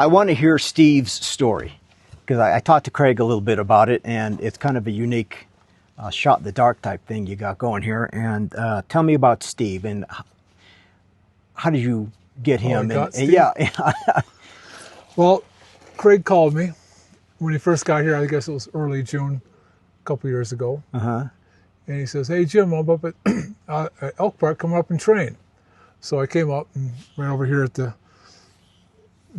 I want to hear Steve's story, because I talked to Craig a little bit about it, and it's kind of a unique shot in the dark type thing you got going here. And tell me about Steve, and how did you get him? Yeah. Well, Craig called me when he first got here. I guess it was early June, a couple years ago. And he says, "Hey Jim, I'm up at Elk Park. Come up and train." So I came up and ran over here at the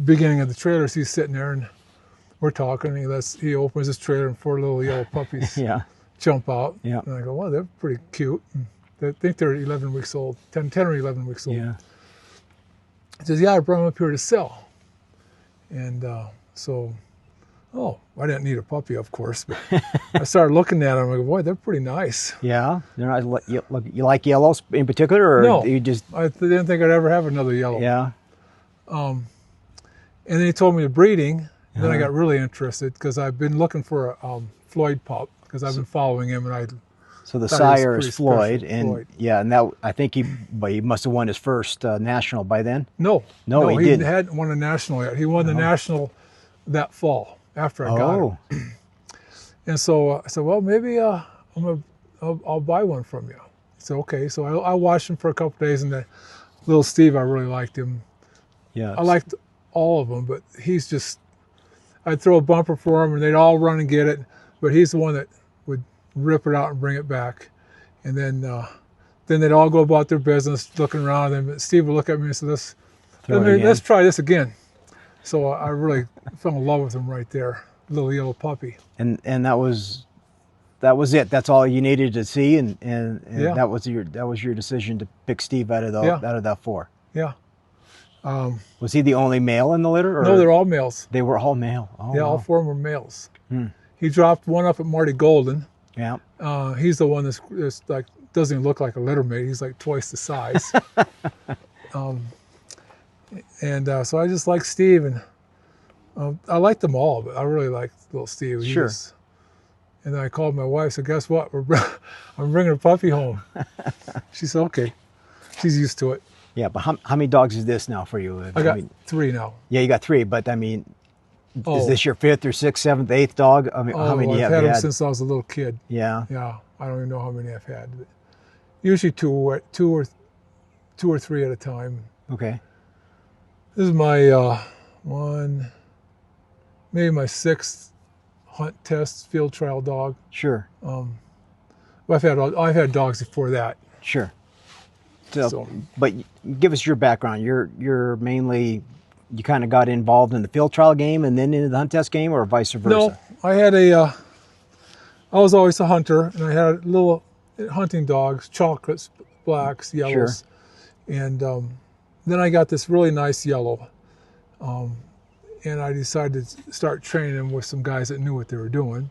beginning of the trailer. So he's sitting there and we're talking. And he opens his trailer and 4 little yellow puppies jump out. And I go, "Well, they're pretty cute." And I think they're 11 weeks old, 10 or 11 weeks old. He says, "Yeah, I brought them up here to sell." And I didn't need a puppy, of course, but I started looking at them. I go, "Boy, they're pretty nice." Yeah, they're not. You like yellows in particular, or no? You just? I didn't think I'd ever have another yellow. Yeah. And then he told me the breeding. And then I got really interested because I've been looking for a Floyd pup because I've been following him, and So the sire is Floyd, and and that I think he must have won his first national by then. No, he didn't. Hadn't won a national yet. He won the national that fall after I got him. And so I said, "Well, maybe I'll buy one from you." So okay, so I watched him for a couple days, and then little Steve, I really liked him. Yeah, I liked all of them, but he's just. I'd throw a bumper for him, and they'd all run and get it, but he's the one that would rip it out and bring it back, and then they'd all go about their business looking around, and Steve would look at me and say, let's try this again. So I really fell in love with him right there, little yellow puppy. And that was it. That's all you needed to see, and that was your decision to pick Steve out of that 4. Yeah. Was he the only male in the litter? Or? No, they're all males. They were all male. Oh, yeah, all 4 of them were males. He dropped one up at Marty Golden. Yeah. He's the one that's like doesn't even look like a litter mate. He's like twice the size. So I just like Steve, and I like them all, but I really like little Steve. Sure. And then I called my wife. Said, "Guess what? I'm bringing a puppy home." She said, "Okay." She's used to it. Yeah, but how many dogs is this now for you? I got 3 now. Yeah, you got 3, but I mean, is this your 5th or 6th, 7th, 8th dog? I mean, how many have you had? I've had them since I was a little kid. Yeah. Yeah, I don't even know how many I've had. But usually two or 3 at a time. Okay. This is my maybe my 6th hunt test field trial dog. Sure. I've had dogs before that. Sure. So, but give us your background. You're mainly, you kind of got involved in the field trial game and then into the hunt test game, or vice versa? No, I was always a hunter, and I had little hunting dogs, chocolates, blacks, yellows. Sure. And then I got this really nice yellow, and I decided to start training them with some guys that knew what they were doing.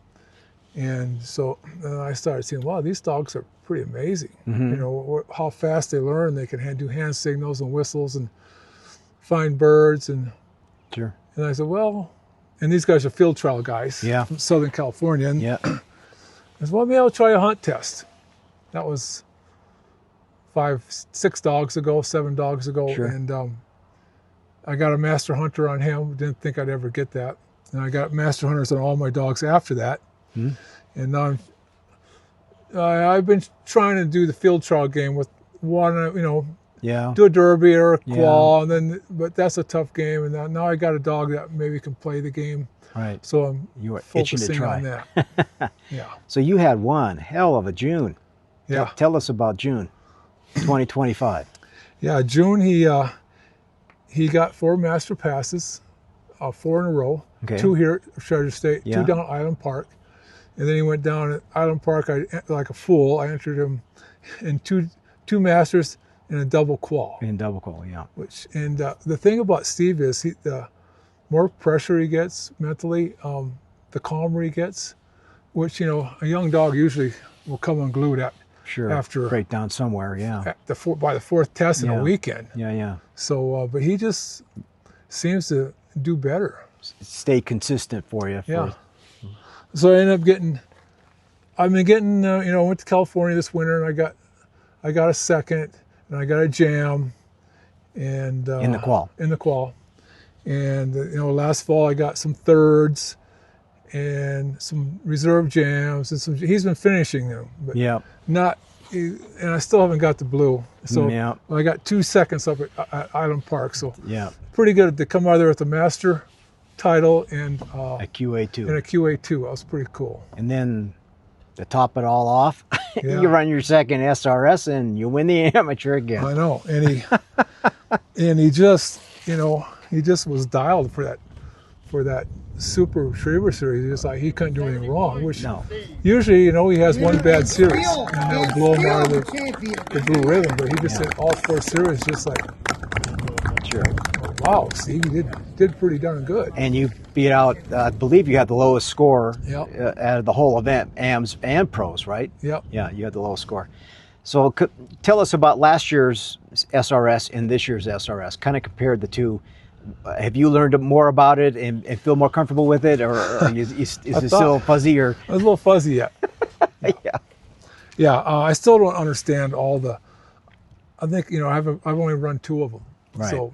And so I started seeing, wow, these dogs are pretty amazing. You know, how fast they learn. They can do hand signals and whistles and find birds. And sure. And I said, well, and these guys are field trial guys from Southern California. And I said, well, maybe I'll try a hunt test. That was 6 dogs ago, 7 dogs ago. Sure. And I got a master hunter on him. Didn't think I'd ever get that. And I got master hunters on all my dogs after that. And now I've been trying to do the field trial game with one, do a derby or a qual, and then, but that's a tough game. And now I got a dog that maybe can play the game. Right. So I'm focusing on that. So you had one hell of a June. Yeah. Tell us about June 2025. Yeah, June he got 4 master passes, 4 in a row. Okay. 2 here at Treasure State, 2 down at Island Park. And then he went down at Island Park, like a fool. I entered him in two masters and a double qual. And double qual, yeah. And the thing about Steve is the more pressure he gets mentally, the calmer he gets, which, a young dog usually will come unglued after break down somewhere, by the 4th test in a weekend. Yeah. So, but he just seems to do better. Stay consistent for you. So I ended up I've been getting, went to California this winter, and I got a 2nd, and I got a jam, and in the qual. And last fall I got some thirds and some reserve jams, and some. He's been finishing them, but not. And I still haven't got the blue. So I got 2 seconds up at Island Park. So pretty good to come out of there with the master title and a QA2. And a QA2. That was pretty cool. And then to top it all off, you run your second SRS and you win the amateur again. I know. And he just, he just was dialed for that Super Retriever series. Just like he couldn't do anything wrong. Which usually, he has one bad series and they'll blow him out of the blue ribbon. But he just did all 4 series, just like, wow, Steve, you did pretty darn good. And you beat out, I believe you had the lowest score out of the whole event, AMs and pros, right? Yep. Yeah, you had the lowest score. So tell us about last year's SRS and this year's SRS. Kind of compared the two. Have you learned more about it and feel more comfortable with it, or is it still fuzzy? Or a little fuzzy yet. I still don't understand all the. I think I've only run 2 of them, so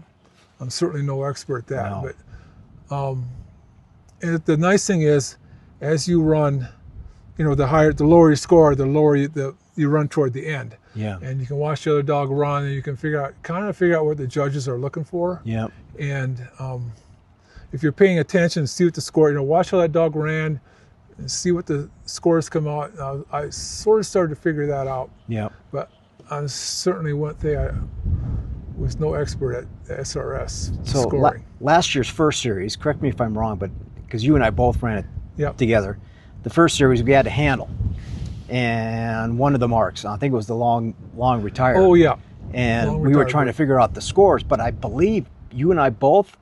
I'm certainly no expert at that. But and the nice thing is, as you run, the lower you score, the lower you run toward the end. Yeah. And you can watch the other dog run, and you can figure out what the judges are looking for. Yeah. And if you're paying attention, see what the score. Watch how that dog ran, and see what the scores come out. I sort of started to figure that out. Yeah. But I certainly wouldn't say I was no expert at SRS scoring. Last year's first series, correct me if I'm wrong, but because you and I both ran it together, the first series we had to handle. And one of the marks, I think it was the long retire. Oh yeah. And we were trying to figure out the scores, but I believe you and I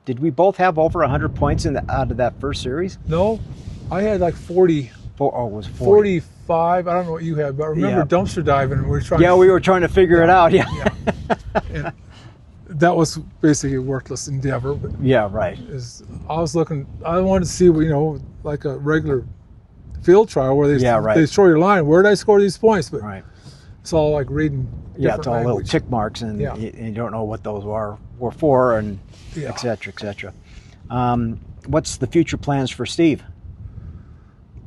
did we both have over 100 points out of that first series? No, I had like 40. Oh, it was 40. 45. I don't know what you had, but I remember dumpster diving. We were trying. Yeah, we were trying to figure it out. Yeah. And that was basically a worthless endeavor. But right. I was looking. I wanted to see, like a regular field trial where they show your line. Where did I score these points? But it's all like reading. It's all little tick marks, and you don't know what those were for, and et cetera, et cetera. What's the future plans for Steve?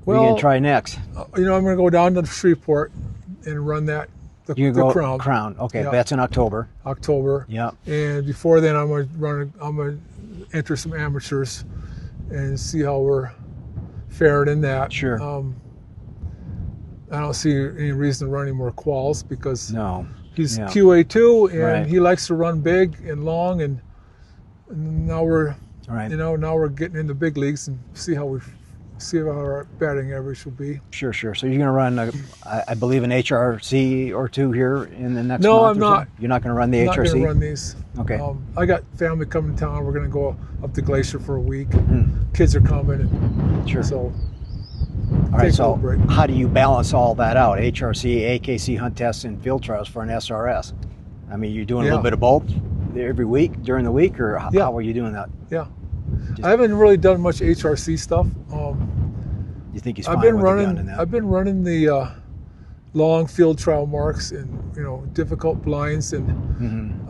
What are you going to try next? I'm going to go down to Shreveport and run the Crown. Crown. Okay, that's in October. Yeah. And before then, I'm going to enter some amateurs and see how we're faring in that. Sure. I don't see any reason to run any more quals because he's QA2 and he likes to run big and long, and now we're now we're getting into big leagues and see how our batting average will be. Sure. So you're going to run, I believe, an HRC or 2 here in the next month? No, I'm not. You're not going to run the HRC? I'm not going to run these. Okay. I got family coming to town. We're going to go up the glacier for a week. Kids are coming. And so, all right, so how do you balance all that out? HRC, AKC hunt tests, and field trials for an SRS? I mean, you're doing a little bit of both every week, during the week, or how are you doing that? Yeah. I haven't really done much HRC stuff. You think he's fine with the gun in that? I've been running the long field trial marks and difficult blinds, and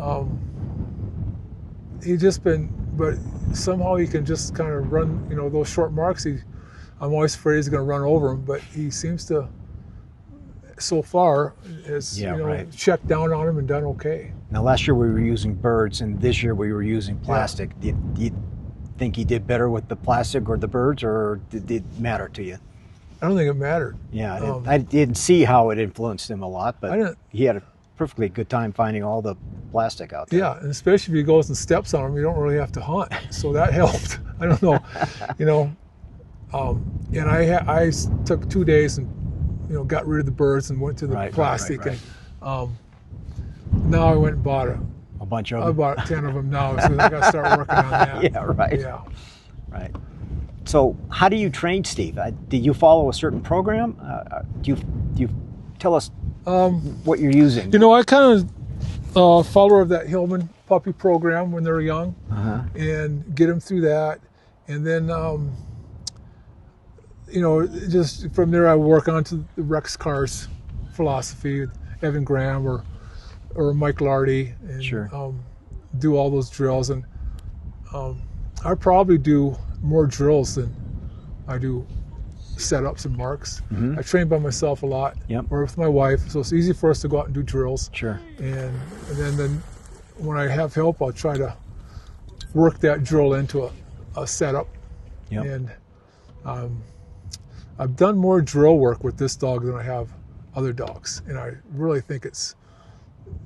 but somehow he can just kind of run those short marks. I'm always afraid he's going to run over him, but he seems to so far has checked down on him and done okay. Now last year we were using birds, and this year we were using plastic. Do you think he did better with the plastic or the birds, or did it matter to you? I don't think it mattered. Yeah, I didn't see how it influenced him a lot, but he had a perfectly good time finding all the plastic out there. Yeah, and especially if he goes and steps on them, you don't really have to hunt. So that helped. I don't know, and I took 2 days and got rid of the birds and went to the plastic. And now I went and bought a bunch of them. I bought 10 of them now, so I got to start working on that. Yeah. So how do you train Steve? Do you follow a certain program? Do you tell us what you're using? I kind of follower of that Hillman puppy program when they're young, and get them through that, and then just from there I work on to the Rex Carr's philosophy, Evan Graham or Mike Lardy, and do all those drills, and I probably do more drills than I do setups and marks. I train by myself a lot, or with my wife, so it's easy for us to go out and do drills. Sure. And then when I have help, I'll try to work that drill into a setup. And I've done more drill work with this dog than I have other dogs, and I really think it's,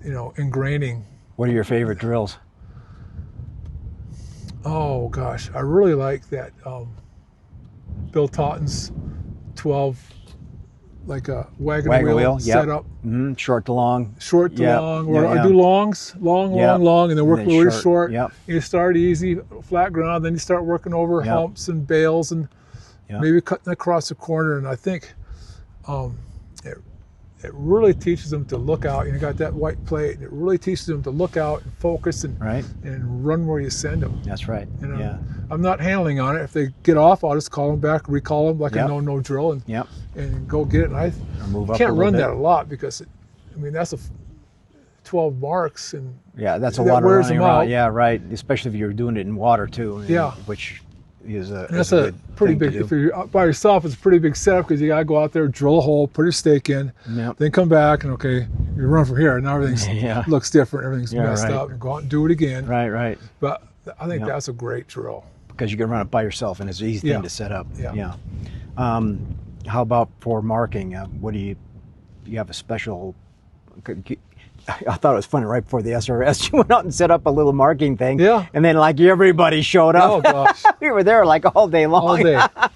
ingraining. What are your favorite drills? Oh gosh, I really like that Bill Totten's 12, like a wagon wheel setup. Short to long. Short to long. Or I do longs, long, and then work really short. You start easy, flat ground, then you start working over humps and bales and maybe cutting across the corner. And I think it really teaches them to look out. You got that white plate, and it really teaches them to look out and focus and run where you send them. That's right. I'm not handling on it. If they get off, I'll just call them back, recall them like a no drill, and go get it. And I can't run that a lot because, that's 12 marks, and that's a lot of running around. Yeah, right. Especially if you're doing it in water too. Which is that's a pretty big. If you're by yourself, it's a pretty big setup because you gotta go out there, drill a hole, put a stake in, then come back, and you run from here. Now everything looks different. Everything's messed up, and go out and do it again. Right. But I think that's a great drill because you can run it by yourself, and it's an easy thing to set up. How about for marking? What do you have a special? I thought it was funny. Right before the SRS, you went out and set up a little marking thing. And then everybody showed up. Oh gosh. We were there all day long. All day. I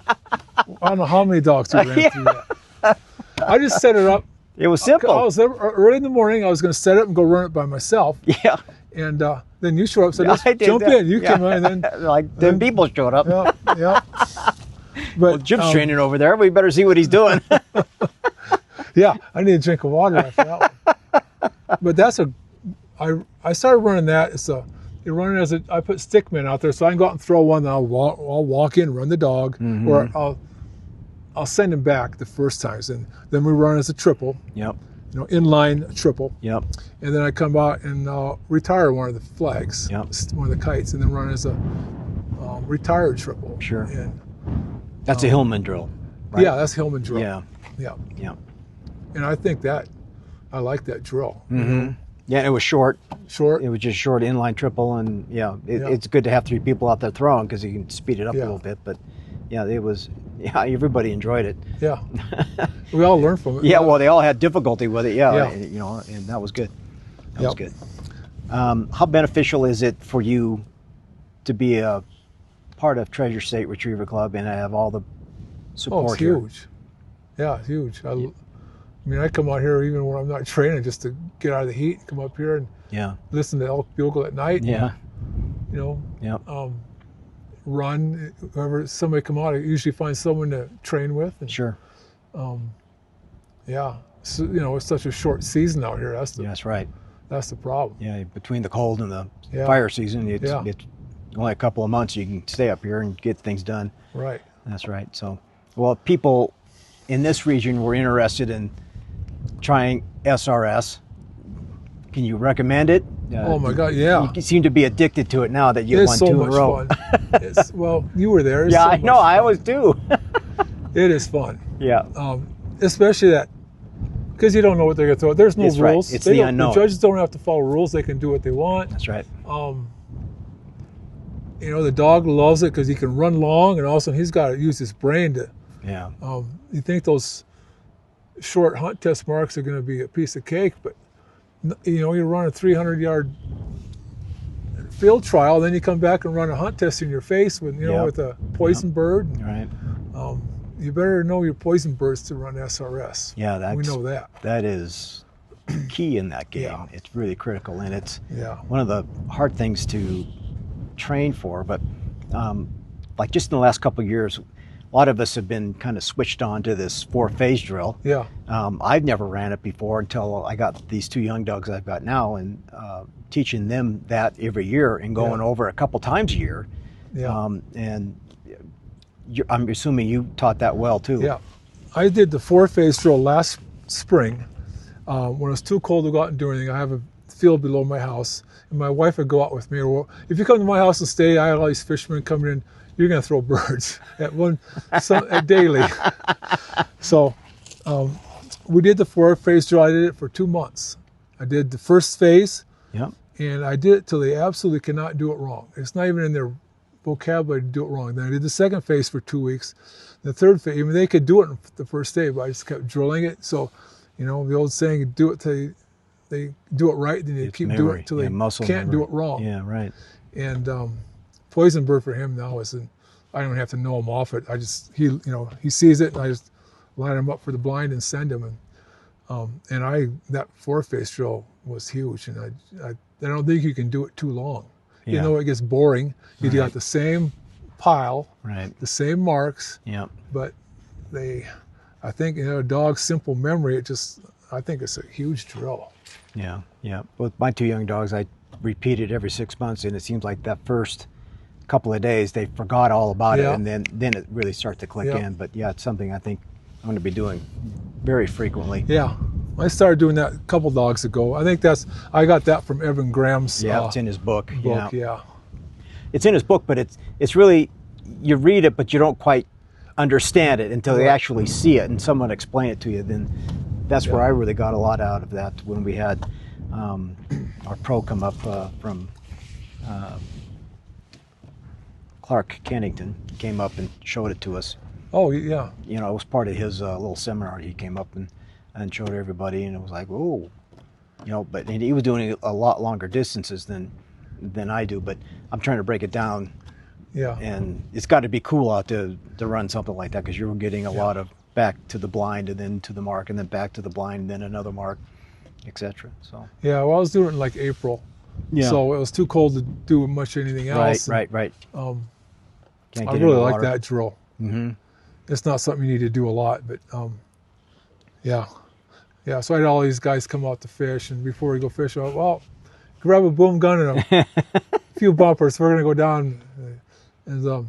don't know how many dogs we ran through that. I just set it up. It was simple. I was there early in the morning. I was going to set it up and go run it by myself. And then you showed up. So let's jump in. You came in, and then 10 people showed up. But Jib's training over there. We better see what he's doing. I need a drink of water after that one. But I started running that. You run it I put stickmen out there, so I can go out and throw one. Then I'll walk in, run the dog, or I'll send him back the first times, and then we run as a triple. Inline triple. And then I come out and retire one of the flags, one of the kites, and then run as a retired triple. Sure. And that's a Hillman drill. Right? Yeah, that's Hillman drill. Yeah. And I think I like that drill. Yeah, it was short. It was just short inline triple, and it's good to have 3 people out there throwing because you can speed it up a little bit. But it was. Everybody enjoyed it. We all learned from it. Well, they all had difficulty with it. And that was good. That was good. How beneficial is it for you to be a part of Treasure State Retriever Club and have all the support? Oh, it's huge. Yeah, it's huge. I come out here even when I'm not training just to get out of the heat, come up here and listen to elk bugle at night. Run. Whenever somebody come out, I usually find someone to train with. And, so, it's such a short season out here. That's right. That's the problem. Yeah, between the cold and the fire season, it's only a couple of months you can stay up here and get things done. Right. That's right. So, well, people in this region were interested in trying SRS. Can you recommend it? Oh my God, yeah. You seem to be addicted to it now that you've won 2 in a row. It's so much fun. Well, you were there. I know. I always do. It is fun. Especially that, because you don't know what they're going to throw. There's no rules. Right. It's the unknown. The judges don't have to follow rules. They can do what they want. That's right. The dog loves it because he can run long, and also he's got to use his brain to. You think those short hunt test marks are going to be a piece of cake, but you run a 300-yard field trial, then you come back and run a hunt test in your face with with a poison bird. Right. You better know your poison birds to run SRS. We know that. That is key in that game. It's really critical, and it's one of the hard things to train for. But like just in the last couple of years, a lot of us have been kind of switched on to this 4-phase drill. I've never ran it before until I got these 2 young dogs I've got now, and teaching them that every year and going over a couple times a year. And I'm assuming you taught that well too. I did the 4-phase drill last spring. When it was too cold to go out and do anything, I have a field below my house, and my wife would go out with me. Or if you come to my house and stay, I have all these fishermen coming in. You're going to throw birds at daily. So we did the 4-phase drill. I did it for 2 months. I did the first phase, and I did it till they absolutely cannot do it wrong. It's not even in their vocabulary to do it wrong. Then I did the second phase for 2 weeks. The third phase, I mean, they could do it the first day, but I just kept drilling it. So, you know, the old saying, do it till they do it right, then you keep doing it till they can't do it wrong. Yeah, right. And Poison Bird for him now isn't, I don't have to know him off it. I just, he sees it, and I just line him up for the blind and send him. And that 4-phase drill was huge, and I don't think you can do it too long. Yeah. You know, it gets boring. You got the same pile, the same marks, but I think, you know, a dog's simple memory, I think it's a huge drill. Yeah, yeah. With my 2 young dogs, I repeat it every 6 months, and it seems like that first couple of days they forgot all about it, and then it really starts to click in. But yeah, it's something I think I'm going to be doing very frequently. Yeah, I started doing that a couple dogs ago. I think I got that from Evan Graham's. Yeah, it's in his book. Yeah, it's in his book, but it's really, you read it, but you don't quite understand it until you actually see it and someone explain it to you. Then that's where I really got a lot out of that, when we had our pro come up from Clark Kennington, came up and showed it to us. Oh, yeah. You know, it was part of his little seminar. He came up and showed everybody, and it was like, oh, you know, but he was doing a lot longer distances than I do, but I'm trying to break it down. Yeah. And it's got to be cool out to run something like that, because you're getting a lot of back to the blind and then to the mark and then back to the blind and then another mark, etc. So. Yeah, well, I was doing it in like April. Yeah. So it was too cold to do much anything else. Right. I really like that drill. Mm-hmm. It's not something you need to do a lot, but yeah. So I had all these guys come out to fish, and before we go fish, I went, well, grab a boom gun and a few bumpers. We're gonna go down, and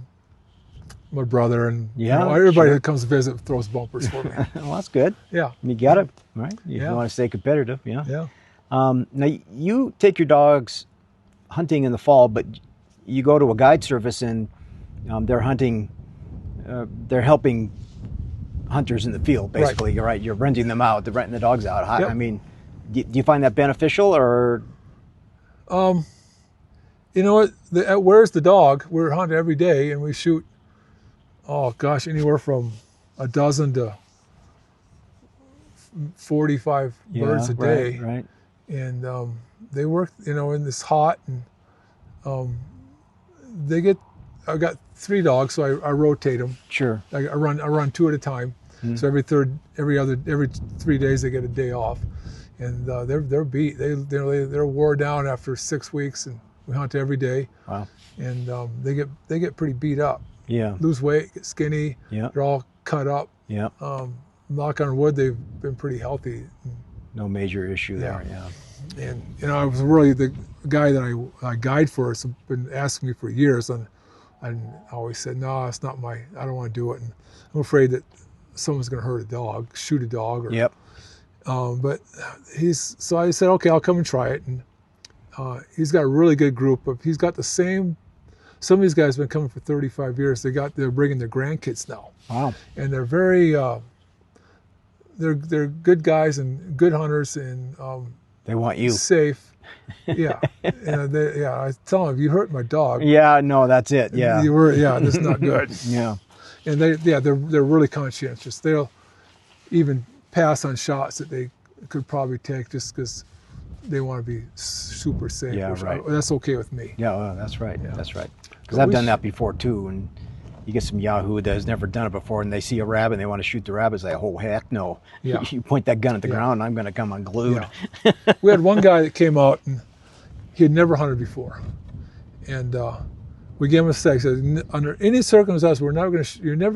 my brother and everybody that comes to visit throws bumpers for me. Well, that's good. Yeah, you got it right. You want to stay competitive. Yeah. Now you take your dogs hunting in the fall, but you go to a guide service and they're hunting. They're helping hunters in the field, basically. You're right. You're renting them out. They're renting the dogs out. I mean, do you find that beneficial, or? You know what? Where's the dog? We're hunting every day, and we shoot. Oh gosh, anywhere from a dozen to 45 birds a day. Right. And they work, you know, in this hot, and I got 3 dogs, so I rotate them. Sure. I run 2 at a time. Mm-hmm. So every 3 days they get a day off, and they're beat. They're wore down after 6 weeks, and we hunt every day. Wow. And they get pretty beat up. Yeah. Lose weight, get skinny. Yeah. They're all cut up. Yeah. Knock on wood, they've been pretty healthy. No major issue there. Yeah. And you know, I was really the guy that I guide for has been asking me for years, and I always said, no, it's not I don't want to do it. And I'm afraid that someone's going to hurt a dog, shoot a dog. Or, but so I said, okay, I'll come and try it. And he's got a really good group he's got the same, some of these guys have been coming for 35 years. They're bringing their grandkids now. Wow. And they're very, they're good guys and good hunters, and they want you. Safe. Yeah. And I tell them, if you hurt my dog. Yeah, no, that's it. Yeah. That's not good. Yeah. And they're really conscientious. They'll even pass on shots that they could probably take just because they want to be super safe. Yeah, right. That's okay with me. Yeah, well, that's right. Yeah. That's right. Because I've done that before too, and you get some yahoo that has never done it before, and they see a rabbit and they want to shoot the rabbit. It's like, oh heck no! Yeah. You point that gun at the ground, and I'm going to come unglued. Yeah. We had one guy that came out and he had never hunted before, and we gave him a stick. Said, under any circumstance, you're never going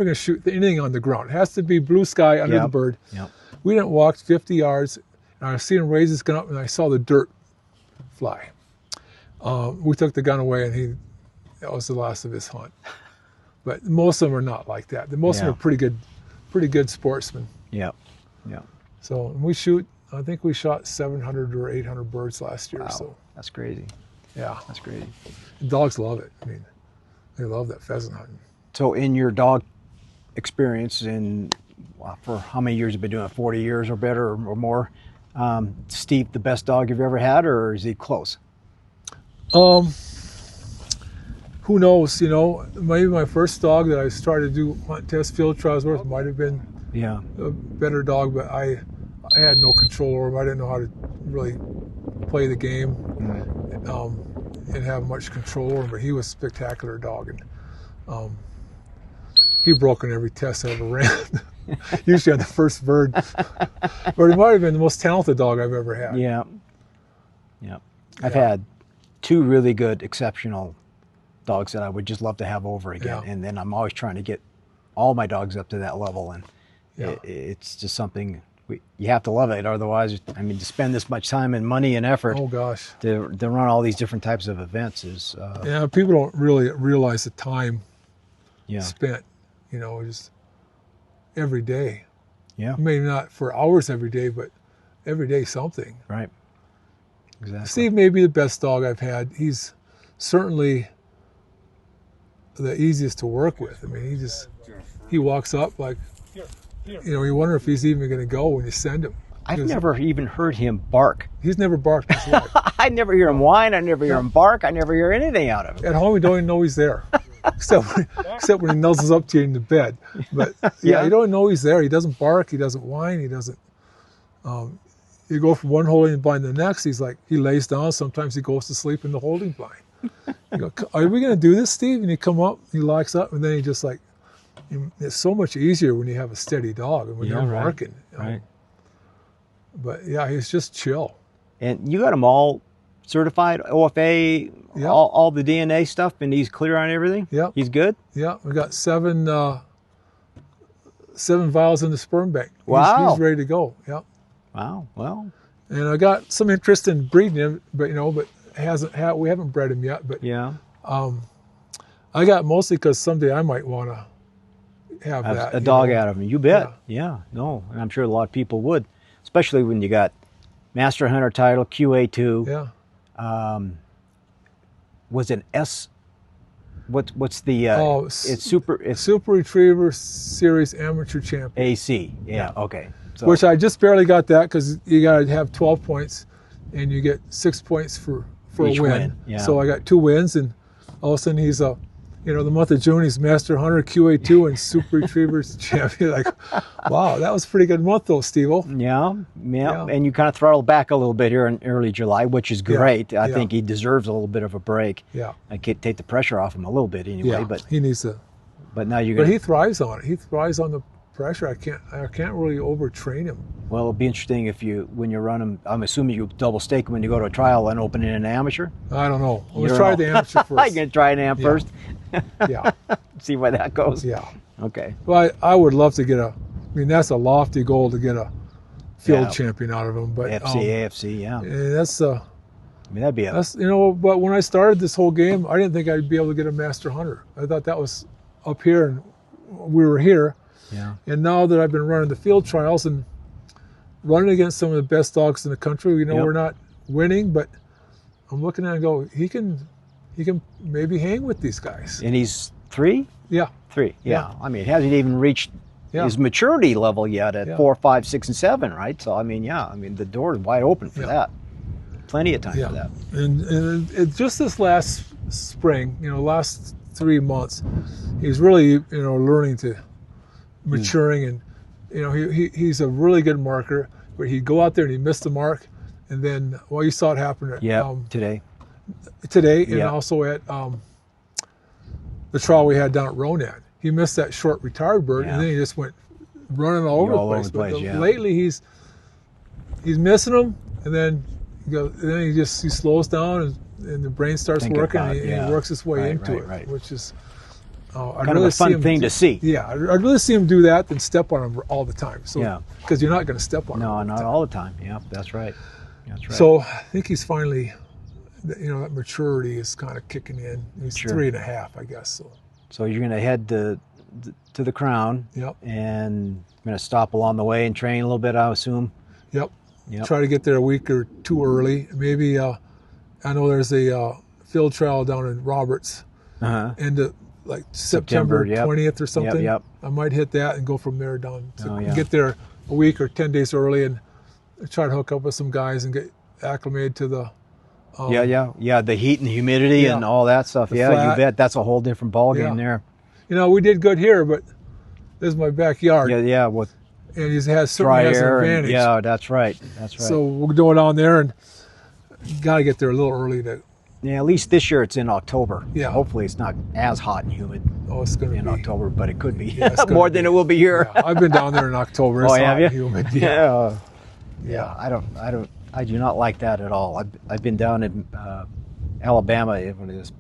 to shoot anything on the ground. It has to be blue sky under the bird. Yep. We didn't walk 50 yards, and I seen him raise his gun up, and I saw the dirt fly. We took the gun away, and that was the last of his hunt. But most of them are not like that. Most of them are pretty good sportsmen. Yeah. So we shoot. I think we shot 700 or 800 birds last year. Wow, So that's crazy. yeah, That's crazy. dogs love it. I mean, they love that pheasant hunting. So in your dog experience, for how many years have you been doing it? 40 years or better or more? Steve, the best dog you've ever had, or is he close? Who knows? You know, maybe my first dog that I started to do hunt test field trials with might have been a better dog, but I had no control over him. I didn't know how to really play the game and have much control over him. But he was a spectacular dog, and he broke in every test I ever ran. Usually on the first bird, but he might have been the most talented dog I've ever had. Yeah. I've had two really good, exceptional dogs that I would just love to have over again. And then I'm always trying to get all my dogs up to that level. And it's just something you have to love it. Otherwise, I mean, to spend this much time and money and effort to run all these different types of events is... people don't really realize the time spent, you know, just every day. Yeah. Maybe not for hours every day, but every day something. Right. Exactly. Steve may be the best dog I've had. He's certainly the easiest to work with. I mean, he walks up like, you know, you wonder if he's even going to go when you send him. I've never even heard him bark. He's never barked in his life. I never hear him whine. I never hear him bark. I never hear anything out of him. At home, you don't even know he's there, except when he nuzzles up to you in the bed. But you don't know he's there. He doesn't bark. He doesn't whine. He doesn't. You go from one holding blind to the next. He lays down. Sometimes he goes to sleep in the holding blind. You go, are we going to do this, Steve? And you come up, he locks up, and then he just like, it's so much easier when you have a steady dog and when you're barking. You know? Right. But yeah, he's just chill. And you got them all certified, OFA, all the DNA stuff, and he's clear on everything? Yeah. He's good? Yeah, we got seven vials in the sperm bank. Wow. He's ready to go. Yeah. Wow. Well. And I got some interest in breeding him, but we haven't bred him yet. But I got mostly because someday I might want to have a dog out of him. You bet. Yeah. No, and I'm sure a lot of people would, especially when you got Master Hunter title, QA2. Yeah. Was it S? What's the? It's Super Retriever Series Amateur Champion. AC. Yeah. Okay. So, which I just barely got that because you got to have 12 points, and you get 6 points for a win. Yeah. So I got 2 wins, and all of a sudden he's the month of June he's Master Hunter, QA2, and Super Retrievers champion. Like, wow, that was a pretty good month though, Steve-o. Yeah. And you kind of throttled back a little bit here in early July, which is great. I think he deserves a little bit of a break. Yeah. I could take the pressure off him a little bit anyway. Yeah. But he needs to. But now you're. But he thrives on it. He thrives on the pressure. I can't really overtrain him. Well, it'll be interesting when you run him. I'm assuming you double stake when you go to a trial and open in an amateur. I don't know. Let's try the amateur first. You're gonna try an am first. Yeah. See where that goes. Yeah. Okay. Well, I would love to that's a lofty goal to get a field champion out of him. But AFC, yeah. That's that'd be but when I started this whole game, I didn't think I'd be able to get a Master Hunter. I thought that was up here, and we were here. Yeah. And now that I've been running the field trials and running against some of the best dogs in the country, we're not winning, but I'm looking at it and go, he can maybe hang with these guys. And he's 3? Yeah. 3. Yeah. I mean, he hasn't even reached his maturity level yet at 4, 5, 6, and 7, right? So the door is wide open for that. Plenty of time for that. And just this last spring, last 3 months, he's really learning to maturing, and he's a really good marker. But he'd go out there and he'd miss the mark, and then you saw it happen at today, and also at the trial we had down at Ronan. He missed that short retired bird, and then he just went running all over the place. Lately he's missing them, and then he slows down, and the brain starts working, and he works his way into it, which is kind of a fun thing to see. Yeah, I'd really see him do that than step on him all the time. So, because you're not going to step on him. No, not all the time. Yeah, that's right. So I think he's finally, that maturity is kind of kicking in. He's 3.5, I guess. So you're going to head to the Crown. Yep. And you're going to stop along the way and train a little bit, I assume. Yep. Yep. Try to get there a week or two early. Maybe I know there's a field trial down in Roberts, end of like September 20th or something. Yep. I might hit that and go from there down. So yeah. get there a week or 10 days early and try to hook up with some guys and get acclimated to the the heat and humidity and all that stuff. Yeah, flat. you bet. That's a whole different ballgame there. You know, we did good here, but this is my backyard. Yeah, with and he has dry certainly has an air. advantage. Yeah, that's right. So we're going down there and got to get there a little early to. Yeah, at least this year it's in October. Yeah. Hopefully it's not as hot and humid. Oh, it's going to be in October, but it could be more than it will be here. Yeah, I've been down there in October. It's have you? Humid. Yeah. I do not like that at all. I've been down in Alabama when it was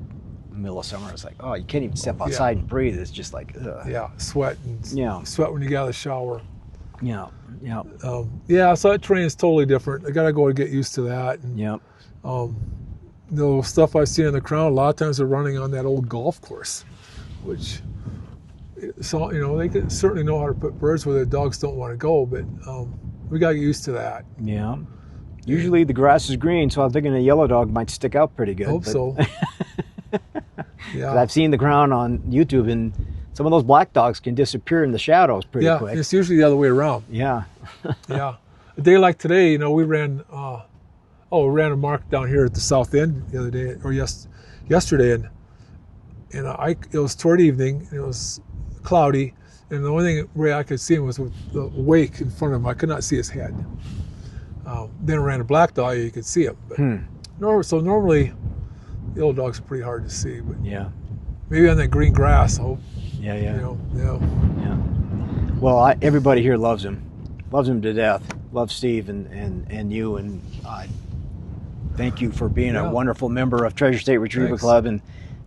middle of summer. It's like, oh, you can't even step outside and breathe. It's just like, ugh. Yeah, sweat when you get out of the shower. Yeah. So that terrain is totally different. I got to go and get used to that. And, the stuff I see in the Crown, a lot of times they're running on that old golf course, which, so they could certainly know how to put birds where the dogs don't want to go, but we got to get used to that. Yeah. Usually the grass is green, so I'm thinking a yellow dog might stick out pretty good. Hope so. Yeah. I've seen the Crown on YouTube, and some of those black dogs can disappear in the shadows pretty quick. Yeah, it's usually the other way around. Yeah. Yeah. A day like today, we ran a mark down here at the south end the other day, or yesterday, and it was toward evening, and it was cloudy, and the only way I could see him was with the wake in front of him. I could not see his head. Then I ran a black dog, you could see him. But normally, the old dogs are pretty hard to see. But maybe on that green grass, I hope. Yeah. Well, everybody here loves him to death. Loves Steve and you, and thank you for being a wonderful member of Treasure State Retriever Club. And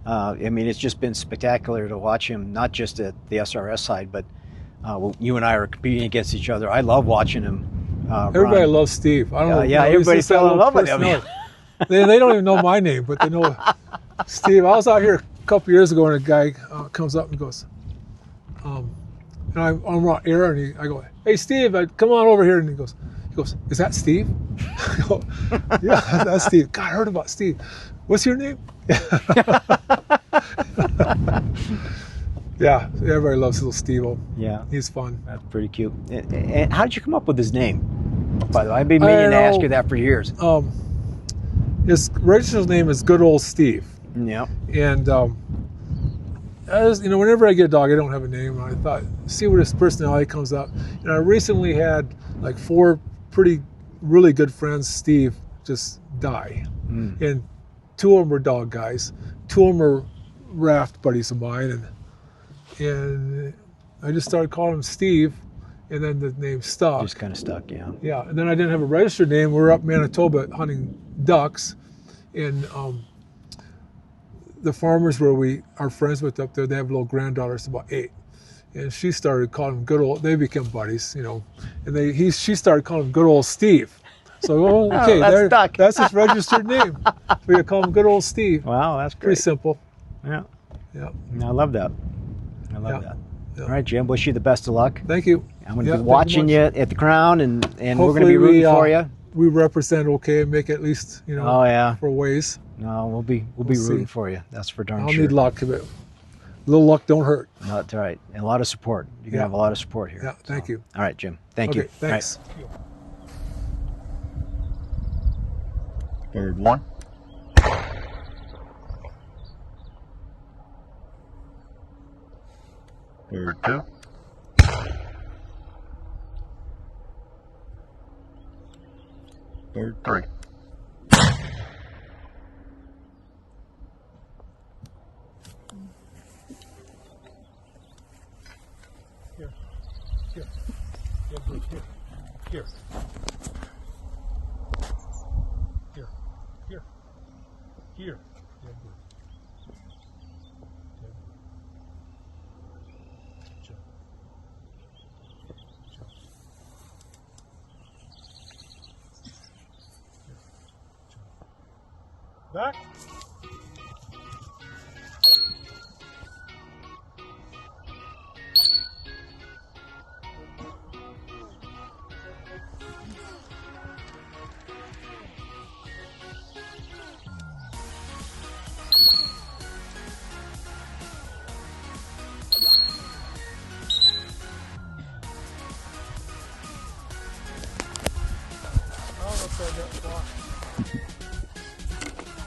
it's just been spectacular to watch him, not just at the SRS side, but you and I are competing against each other. I love watching him. Everybody loves Steve. I don't know. Yeah, everybody fell in love with him. They don't even know my name, but they know Steve. I was out here a couple years ago, and a guy comes up and goes, and I'm on air, and I go, "Hey, Steve, come on over here." And he goes, "Is that Steve?" I go, "Yeah, that's Steve." God, I heard about Steve. What's your name? Yeah, everybody loves little Steve-O. Yeah. He's fun. That's pretty cute. And how did you come up with his name, by the way? I've been meaning to ask you that for years. His registered name is Good Old Steve. Yeah. And, whenever I get a dog, I don't have a name. And I thought, see where his personality comes out. And I recently had like 4 really good friends, Steve, just die. And 2 of them were dog guys. 2 of them are raft buddies of mine. And I just started calling him Steve, and then the name stuck. Just kind of stuck, yeah. Yeah, and then I didn't have a registered name. We were up in Manitoba hunting ducks, and the farmers where we are friends with up there, they have little granddaughters, about 8. And she started calling him good old, they became buddies, and she started calling him good old Steve. So, okay, that's his registered name. We call him good old Steve. Wow, that's great. Pretty simple. Yeah. Yeah. I love that. That. Yeah. All right, Jim, wish you the best of luck. Thank you. I'm going to be watching you at the Crown, and we're going to be rooting for you. We represent okay and make at least, for ways. No, we'll be rooting for you. That's for darn sure. I'll need luck. A little luck don't hurt. No, that's all right. And a lot of support. You're going to have a lot of support here. Yeah, thank you. All right, Jim. Thank you. Thanks. Bird 1. Bird 2. Bird 3. Here. Yeah, bird, here. Here. Here. Yeah, bird. Back.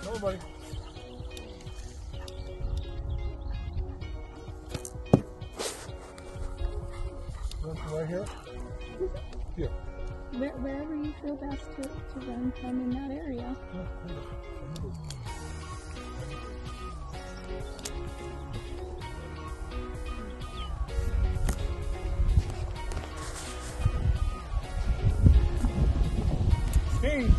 Come on, buddy. Right here? Here. Wherever you feel best to run from in that area. Steve!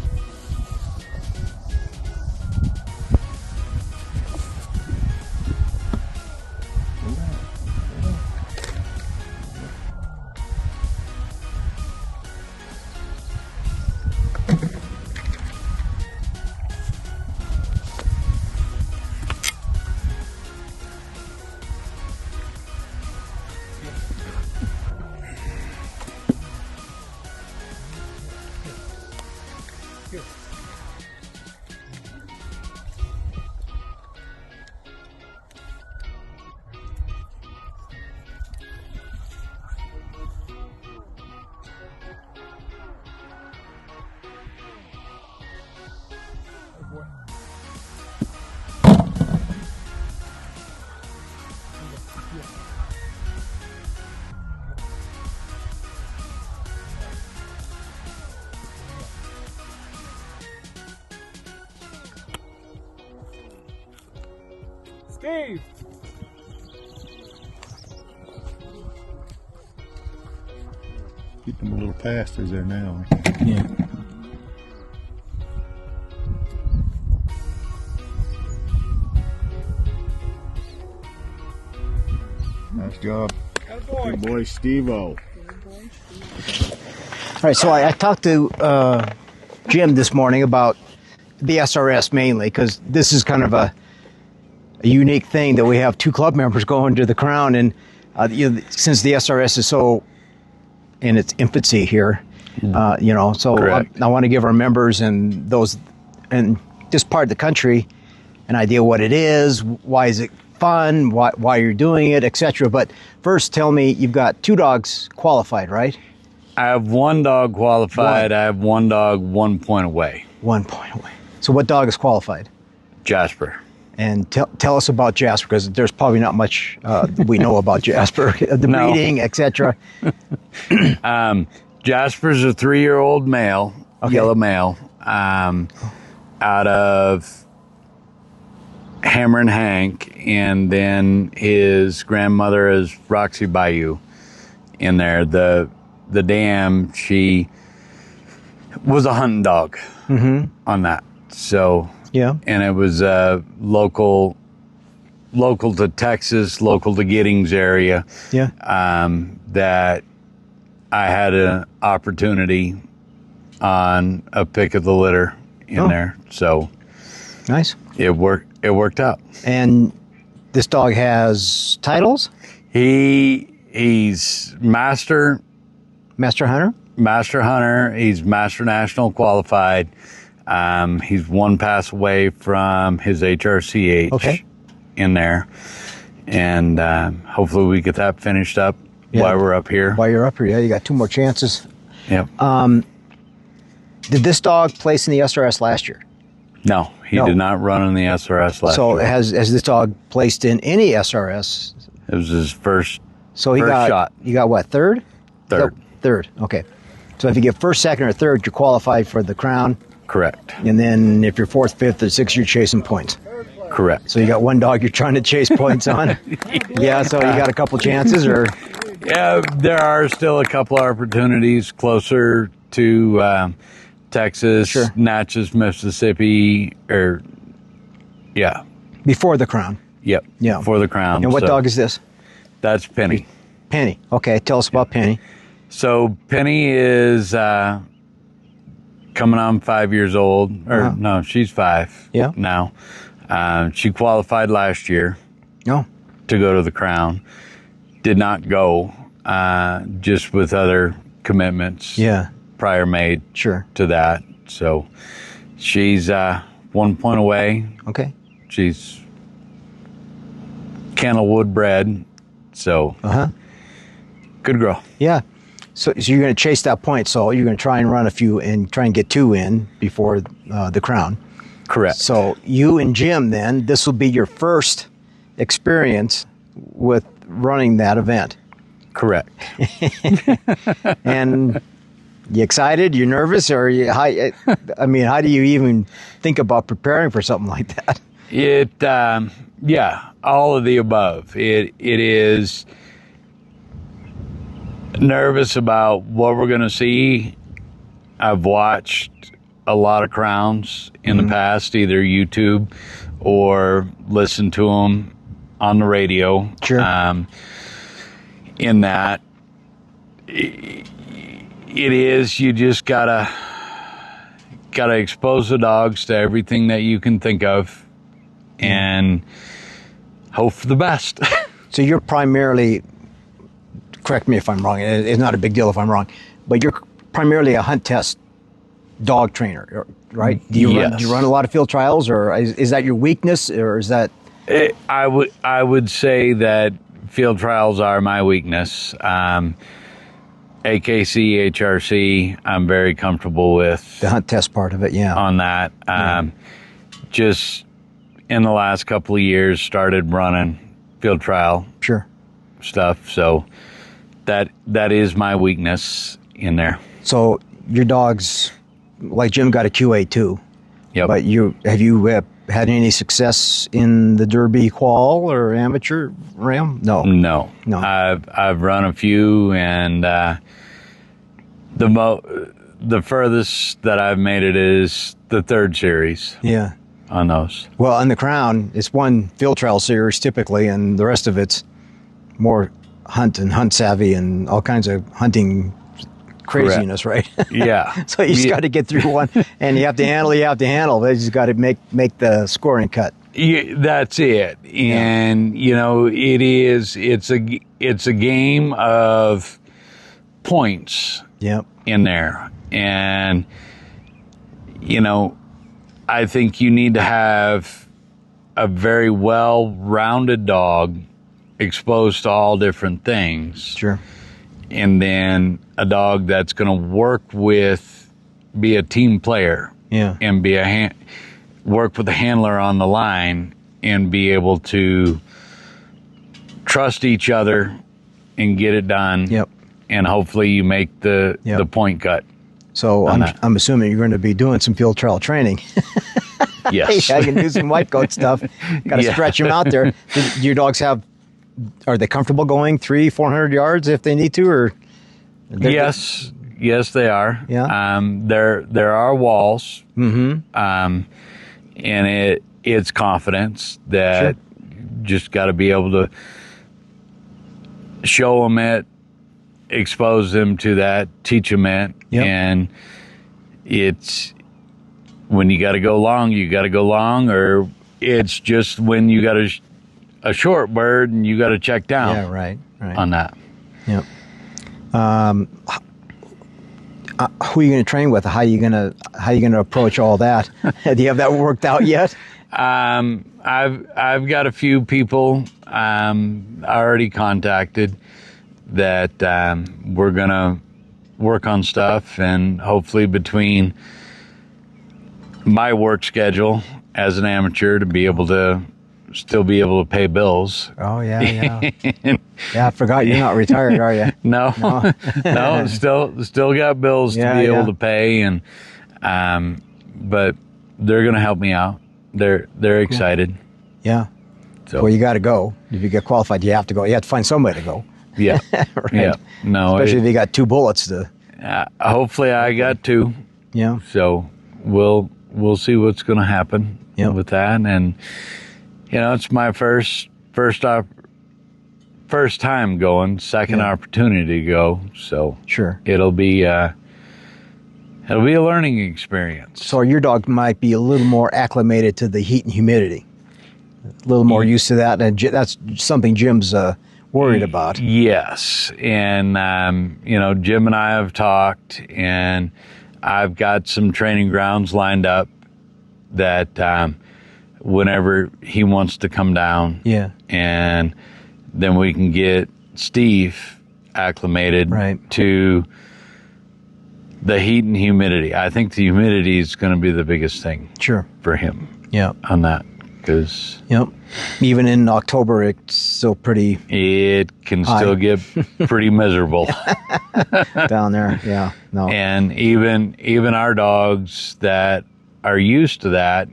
Here. Good boy. Steve! Keep them a little pastors there now. Yeah. Nice job. Good boy. Good boy, Steve-O. All right, so I talked to Jim this morning about the SRS mainly, because this is kind of a unique thing that we have two club members going to the Crown, and since the SRS is so in its infancy here, so I want to give our members and those in this part of the country an idea what it is, why is it fun, why you're doing it, etc. But first, tell me, you've got two dogs qualified, right? I have one dog qualified. I have one dog 1 point away. 1 point away. So what dog is qualified? Jasper. And tell us about Jasper, because there's probably not much we know about Jasper, the breeding, etc. Jasper's a 3-year-old male, yellow male, out of Hammer and Hank, and then his grandmother is Roxy Bayou in there. The dam, she was a hunting dog on that. So yeah, and it was local to Texas, local to Giddings area. Yeah, that I had an opportunity on a pick of the litter in there. So nice. It worked out. And this dog has titles? He's Master Hunter? Master Hunter. He's Master National qualified. He's one pass away from his HRCH in there. And hopefully we get that finished up while we're up here. While you're up here, yeah, you got 2 more chances. Yep. Did this dog place in the SRS last year? No, he did not run in the SRS last year. So has this dog placed in any SRS? It was his first shot. You got what, third? Third. Third, okay. So if you get first, second, or third, you're qualified for the Crown. Correct. And then if you're fourth, fifth, or sixth, you're chasing points. Correct. So you got one dog you're trying to chase points on. Yeah, so you got a couple chances, or? Yeah, there are still a couple opportunities closer to Texas, Natchez, Mississippi, Before the Crown. Yep. Yeah. Before the Crown. And what dog is this? That's Penny. Penny. Okay, tell us about Penny. So Penny is coming on 5 years old. Or no, she's 5 now. She qualified last year to go to the Crown. Did not go, just with other commitments prior made to that. So she's 1 point away. Okay. She's Kennelwood bred, so good girl. Yeah. So you're going to chase that point. So you're going to try and run a few and try and get 2 in before the Crown. Correct. So you and Jim, then, this will be your first experience with running that event. Correct. And you excited? You nervous? Or how do you even think about preparing for something like that? Yeah, all of the above. It is nervous about what we're going to see. I've watched a lot of crowns in the past, either YouTube or listened to them on the radio. Sure. In that, it is, you just gotta expose the dogs to everything that you can think of and hope for the best. So you're primarily, correct me if I'm wrong, it's not a big deal if I'm wrong, but you're primarily a hunt test dog trainer, right? Do you run a lot of field trials, or is that your weakness, or is that? I would say that field trials are my weakness. AKC, HRC, I'm very comfortable with. The hunt test part of it, yeah. On that. Just in the last couple of years, started running field trial stuff. So that is my weakness in there. So your dogs, like Jim, got a QA too. Yep. But have you had any success in the Derby qual or amateur realm? No. I've run a few, and the furthest that I've made it is the 3rd series. Yeah. On those. Well, on the Crown, it's one field trial series typically, and the rest of it's more hunt savvy and all kinds of hunting craziness, right? Yeah. So you just got to get through one, and you have to handle. But you just got to make the scoring cut. Yeah, that's it. And it's a game of points. Yep. In there, and I think you need to have a very well-rounded dog exposed to all different things. Sure. And then a dog that's going to be a team player. Yeah. And work with a handler on the line and be able to trust each other and get it done. Yep. And hopefully you make the point cut. So I'm assuming you're going to be doing some field trial training. Yes. Hey, I can do some white coat stuff. Got to stretch them out there. Do your dogs are they comfortable going 300-400 yards if they need to, or? Yes, they are. Yeah. There are walls. Mm-hmm. And it's confidence that just got to be able to show them it, expose them to that, teach them it. Yep. And it's when you got to go long, or it's just when you got a short bird and you got to check down. Yeah, right. On that. Yep. Who are you going to train with? How are you going to approach all that? Do you have that worked out yet? I've got a few people already contacted that we're going to work on stuff, and hopefully between my work schedule as an amateur to be able to still be able to pay bills. Oh, yeah. Yeah, I forgot you're not retired, are you? No, still got bills to be able to pay, and but they're going to help me out. They're excited. Yeah. So, well, you got to go. If you get qualified, you have to go. You have to find somebody to go. Yeah. Right. Yeah. No. Especially if you got 2 bullets to. Hopefully, I got 2. Yeah. So we'll see what's going to happen with that, and it's my first time going, second opportunity to go. So sure, it'll be a learning experience. So your dog might be a little more acclimated to the heat and humidity, a little more used to that, and that's something Jim's worried about. Yes, and Jim and I have talked, and I've got some training grounds lined up that whenever he wants to come down, and then we can get Steve acclimated to the heat and humidity. I think the humidity is going to be the biggest thing Sure. for him Yeah. on that, because Yep. Even in October, it's still pretty it can high. still get pretty miserable. down there. Yeah. No. And even our dogs that are used to that,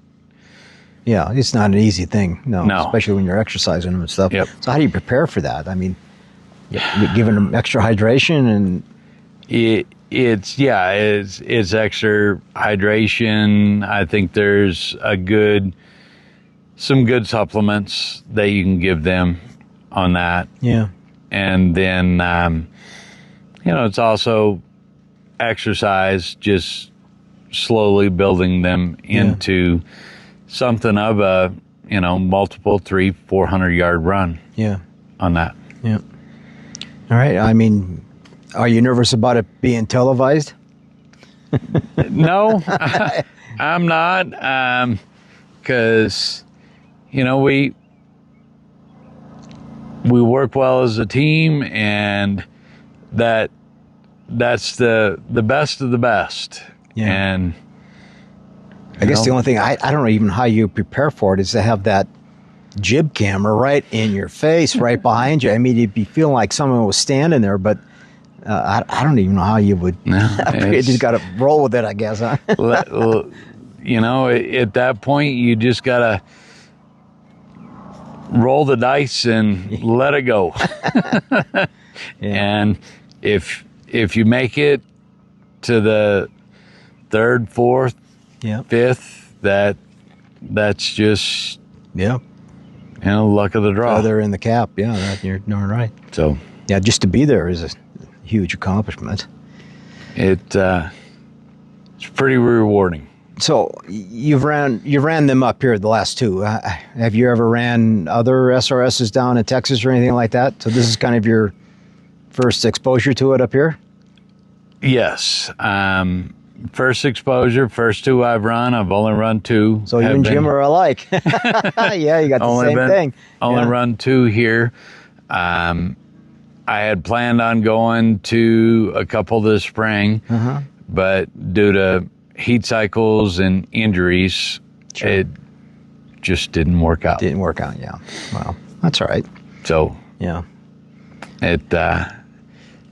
Yeah, it's not an easy thing. No. No. Especially when you're exercising them and stuff. Yep. So how do you prepare for that? I mean, you're giving them extra hydration and it's extra hydration. I think there's some good supplements that you can give them on that. yeah. And then, it's also exercise, just slowly building them into something of a, multiple 300-400 yard run Yeah. on that. Yeah. All right. I mean, are you nervous about it being televised? No, I'm not, because, we work well as a team, and that's the best of the best. Yeah. And I guess the only thing, I don't know even how you prepare for it, is to have that jib camera right in your face, right behind you. I mean, you'd be feeling like someone was standing there, but I don't even know how you would. You just got to roll with it, I guess, huh? at that point, you just got to roll the dice and let it go. And if you make it to the third, fourth, fifth, that's just luck of the draw. Feather in the cap. Yeah, you're darn right. So yeah, just to be there is a huge accomplishment. it's pretty rewarding. So you've ran them up here the last two. Have you ever ran other SRSs down in Texas or anything like that? So this is kind of your first exposure to it up here? Yes. First exposure, first two I've run. I've only run two. So you and Jim are alike. Yeah, you got the same thing. Only run two here. I had planned on going to a couple this spring, but due to heat cycles and injuries, it just didn't work out. Didn't work out, yeah. Well, that's all right. So yeah, it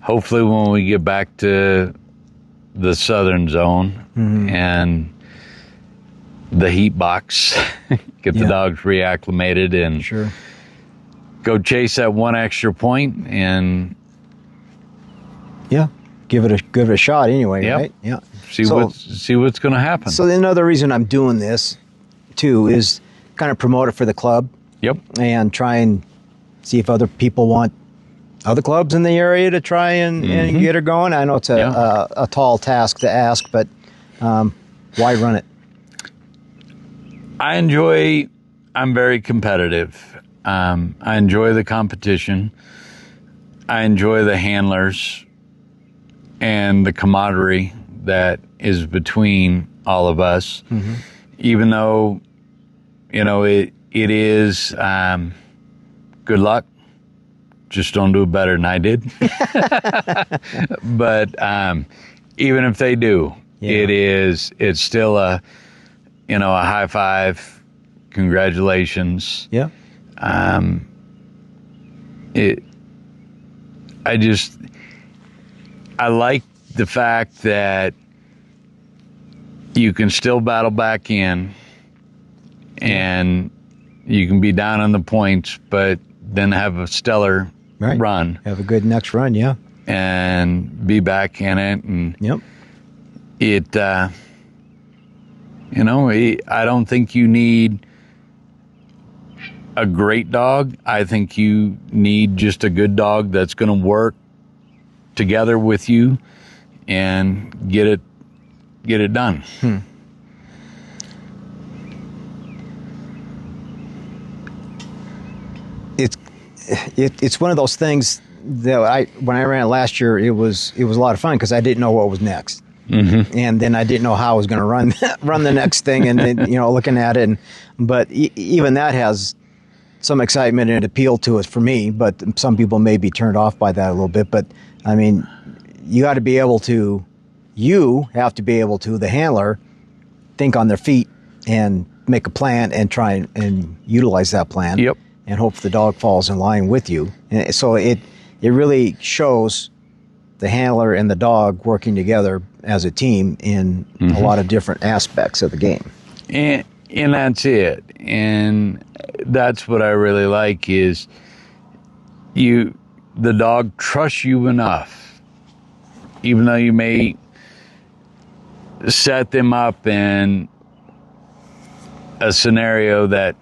hopefully when we get back to the southern zone and the heat box, get the dogs reacclimated and go chase that one extra point and give it a shot anyway, right? Yeah. See what's going to happen. So another reason I'm doing this too is kind of promote it for the club. Yep. And try and see if other people want other clubs in the area to try and get her going. I know it's a tall task to ask, but why run it? I'm very competitive. I enjoy the competition. I enjoy the handlers and the camaraderie that is between all of us. Even though, it is good luck. Just don't do it better than I did. But even if they do, it's still a high five, congratulations. Yeah. I like the fact that you can still battle back in and you can be down on the points, but then have a stellar run. Have a good next run, and be back in it. And I don't think you need a great dog. I think you need just a good dog that's going to work together with you and get it done. It's one of those things that when I ran it last year, it was a lot of fun because I didn't know what was next. And then I didn't know how I was going to run the next thing, and then, looking at it. But even that has some excitement and appeal to it for me. But some people may be turned off by that a little bit. But I mean, you got to be able to you have to be able to, the handler, think on their feet and make a plan and try and utilize that plan. Yep. And hope the dog falls in line with you. And so it really shows the handler and the dog working together as a team in a lot of different aspects of the game. And that's it. And that's what I really like is the dog trusts you enough, even though you may set them up in a scenario that,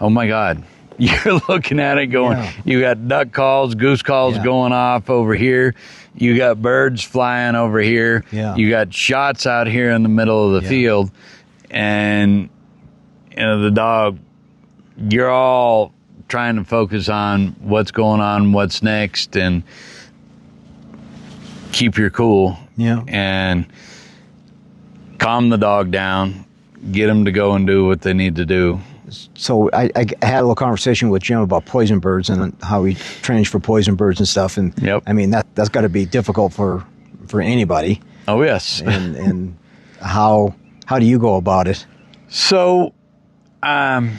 oh my God, you're looking at it going, you got duck calls, goose calls going off over here. You got birds flying over here. Yeah. You got shots out here in the middle of the field. And, the dog, you're all trying to focus on what's going on, what's next, and keep your cool. Yeah. And calm the dog down, get them to go and do what they need to do. So I had a little conversation with Jim about poison birds and how he trains for poison birds and stuff. And I mean, that's got to be difficult for anybody. Oh, yes. And how do you go about it? So, I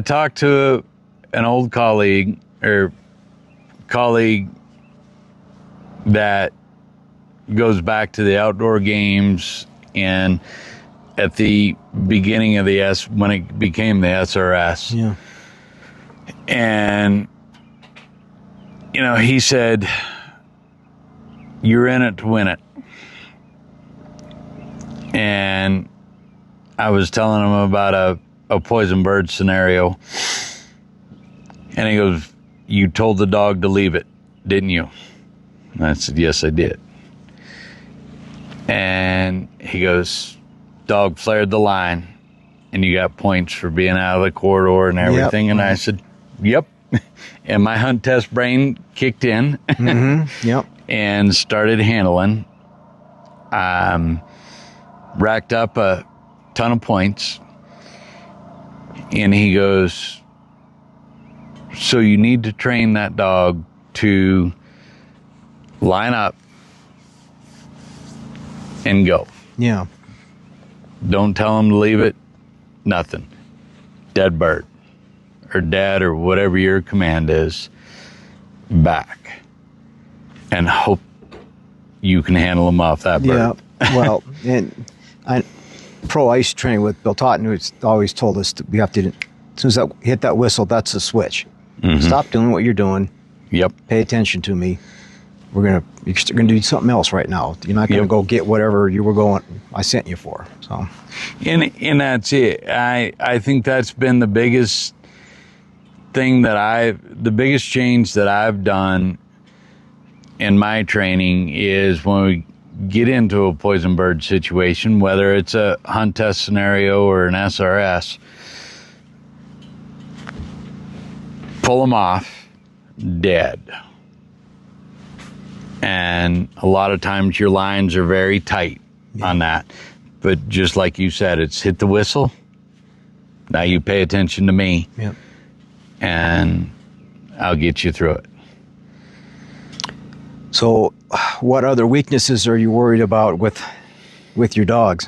talked to an old colleague that goes back to the outdoor games and at the beginning of when it became the SRS. Yeah. And, he said, you're in it to win it. And I was telling him about a poison bird scenario. And he goes, you told the dog to leave it, didn't you? And I said, yes, I did. And he goes, dog flared the line, and you got points for being out of the corridor and everything. Yep. And I said, yep. And my hunt test brain kicked in. Yep. And started handling. Racked up a ton of points. And he goes, so you need to train that dog to line up and go. Yeah. Don't tell him to leave it. Nothing. Dead bird or dead or whatever your command is. Back. And hope you can handle him off that bird. Yeah. Well, and I used to train with Bill Totten, who's always told us we have to, as soon as that hit that whistle, that's the switch. Stop doing what you're doing. Yep. Pay attention to me. You're gonna do something else right now. You're not gonna go get whatever I sent you for. So, and that's it. I think that's been the biggest thing the biggest change that I've done in my training is when we get into a poison bird situation, whether it's a hunt test scenario or an SRS, pull them off dead. And a lot of times your lines are very tight on that. But just like you said, it's hit the whistle. Now you pay attention to me. Yep. And I'll get you through it. So what other weaknesses are you worried about with your dogs?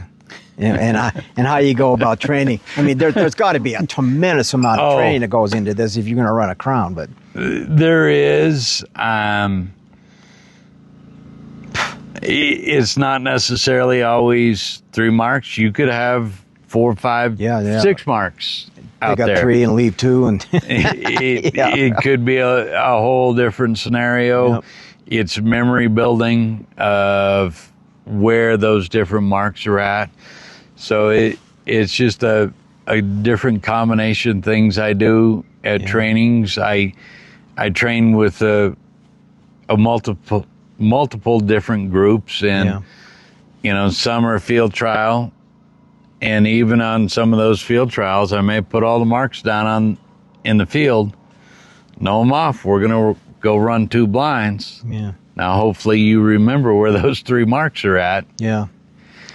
And how you go about training? I mean, there's got to be a tremendous amount of training that goes into this if you're going to run a Crown. But there is. It's not necessarily always 3 marks. You could have 4, 5, 6 marks out there. They got 3 and leave 2, and it could be a whole different scenario. Yep. It's memory building of where those different marks are at. So it's just a different combination of things I do at trainings. I train with a multiple different groups, and some are field trial, and even on some of those field trials I may put all the marks down in the field, know them off. We're gonna go run 2 blinds. Now hopefully you remember where those 3 marks are at.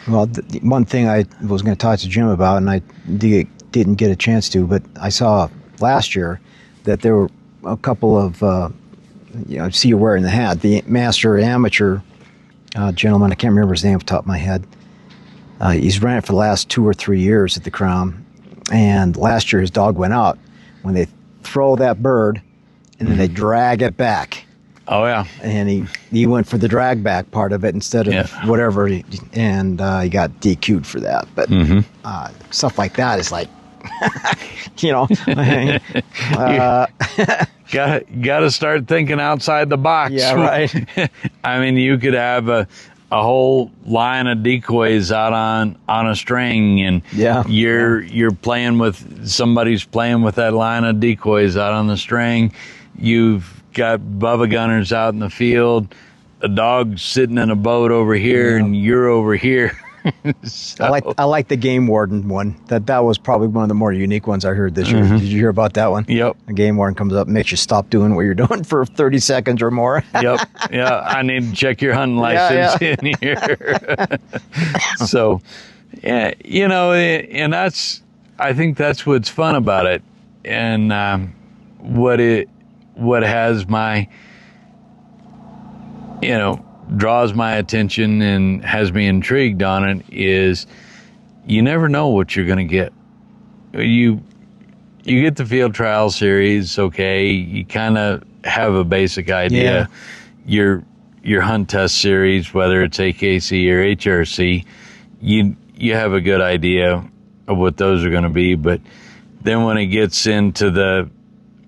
Well, one thing I was going to talk to Jim about, and I didn't get a chance to, but I saw last year that there were a couple of I see you wearing the hat. The master amateur gentleman, I can't remember his name off the top of my head. He's ran it for the last 2 or 3 years at the Crown. And last year his dog went out. When they throw that bird and then they drag it back. Oh, yeah. And he went for the drag back part of it instead of whatever. And he got DQ'd for that. But stuff like that is like, you know. Got to start thinking outside the box. Yeah, right. I mean, you could have a whole line of decoys out on a string, and you're playing with somebody's playing with that line of decoys out on the string. You've got Bubba gunners out in the field, a dog sitting in a boat over here, and you're over here. So. I like the game warden one. That was probably one of the more unique ones I heard this year. Did you hear about that one? Yep. A game warden comes up, makes you stop doing what you're doing for 30 seconds or more. Yep. Yeah. I need to check your hunting license in here. So, yeah, you know, and I think that's what's fun about it, and what has my, you know, draws my attention and has me intrigued on it is you never know what you're going to get. You get the field trial series, okay, you kind of have a basic idea. Your hunt test series, whether it's AKC or HRC, you have a good idea of what those are going to be, but then when it gets into the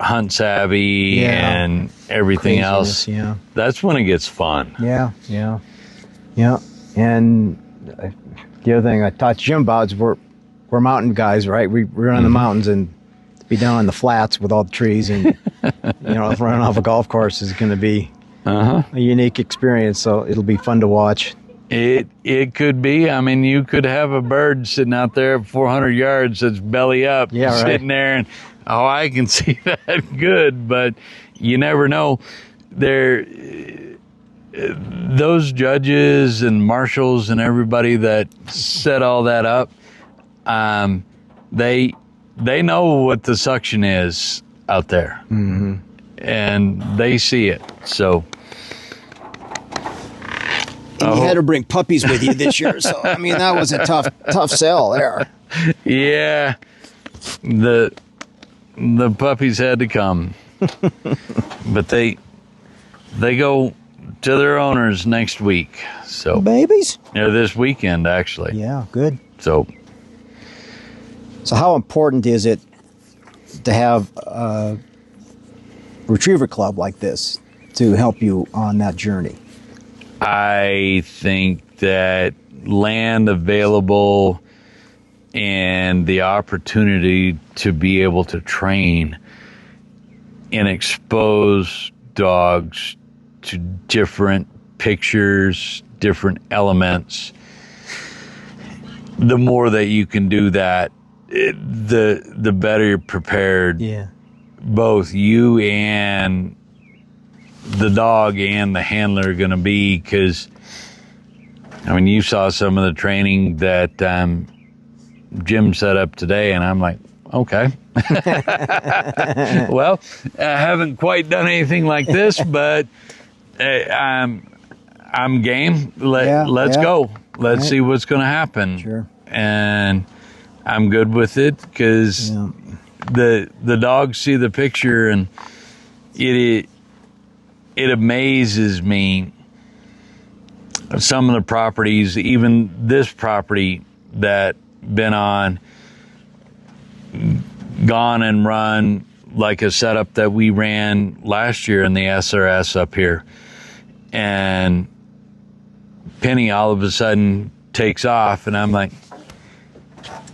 hunt savvy and everything else, that's when it gets fun. Yeah. And the other thing I taught Jim about is we're mountain guys, right? We run on the mountains, and to be down on the flats with all the trees and you know, running off a golf course is going to be a unique experience. So it'll be fun to watch. It could be. I mean, you could have a bird sitting out there at 400 yards that's belly up, sitting there, and I can see that good, but you never know. Those judges and marshals and everybody that set all that up, they know what the suction is out there, and they see it. So. And you had to bring puppies with you this year, so I mean that was a tough sell there. Yeah, the puppies had to come, but they go to their owners next week. So babies? Yeah, this weekend actually. Yeah, good. So how important is it to have a retriever club like this to help you on that journey? I think that land available and the opportunity to be able to train and expose dogs to different pictures, different elements, the more that you can do that, the better you're prepared. Yeah. Both you and the dog and the handler are going to be, because I mean, you saw some of the training that Jim set up today, and I'm like, okay. Well, I haven't quite done anything like this, but I'm game. Let's go. Let's see what's going to happen. Sure. And I'm good with it, because the dogs see the picture, and it amazes me, some of the properties, even this property that been on, gone and run like a setup that we ran last year in the SRS up here. And Penny all of a sudden takes off, and I'm like,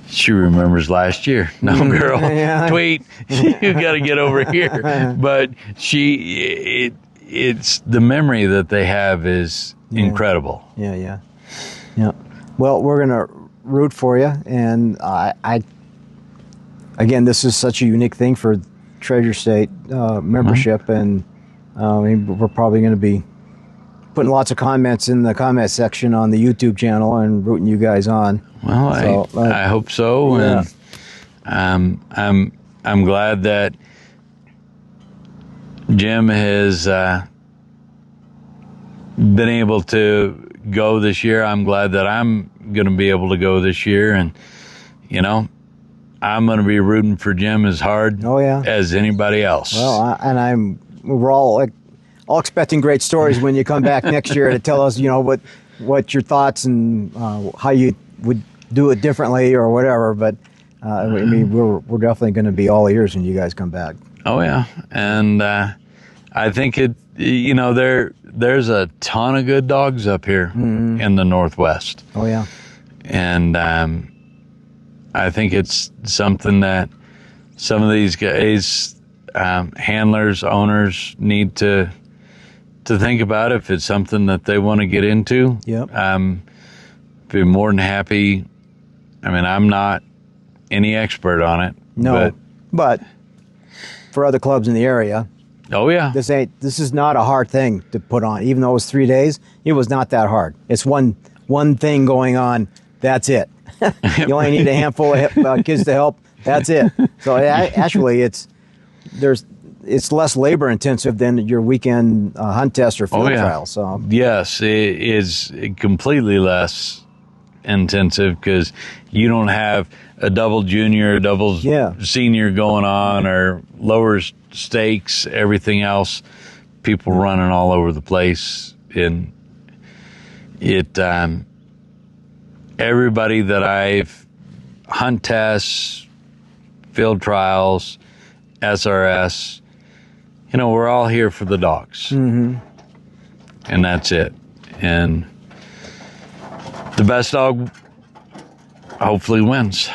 she remembers last year. No, girl, tweet, you got to get over here. But it's the memory that they have is incredible. Yeah. Well, we're gonna root for you, and I again, this is such a unique thing for Treasure State membership, and we're probably going to be putting lots of comments in the comment section on the YouTube channel and rooting you guys on. Well, so, I hope so, and I'm glad that Jim has been able to go this year. I'm glad that I'm going to be able to go this year, and you know, I'm going to be rooting for Jim as hard as anybody else. Well, we're all expecting great stories when you come back next year to tell us, you know, what your thoughts and how you would do it differently or whatever. But I mean, we're definitely going to be all ears when you guys come back. Oh yeah, and I think you know, there's a ton of good dogs up here in the Northwest. Oh yeah, and I think it's something that some of these guys, handlers, owners, need to think about if it's something that they want to get into. Yep. Be more than happy. I mean, I'm not any expert on it. No, but for other clubs in the area. Oh yeah. This is not a hard thing to put on. Even though it was 3 days, it was not that hard. It's one thing going on. That's it. You only need a handful of kids to help. That's it. So actually, it's less labor intensive than your weekend hunt test or field trial. So yes, it is completely less intensive because you don't have a double junior, a double senior going on, or lower stakes, everything else. People running all over the place, and it. Everybody that I've hunt tests, field trials, SRS, you know, we're all here for the dogs. And that's it. And the best dog hopefully wins.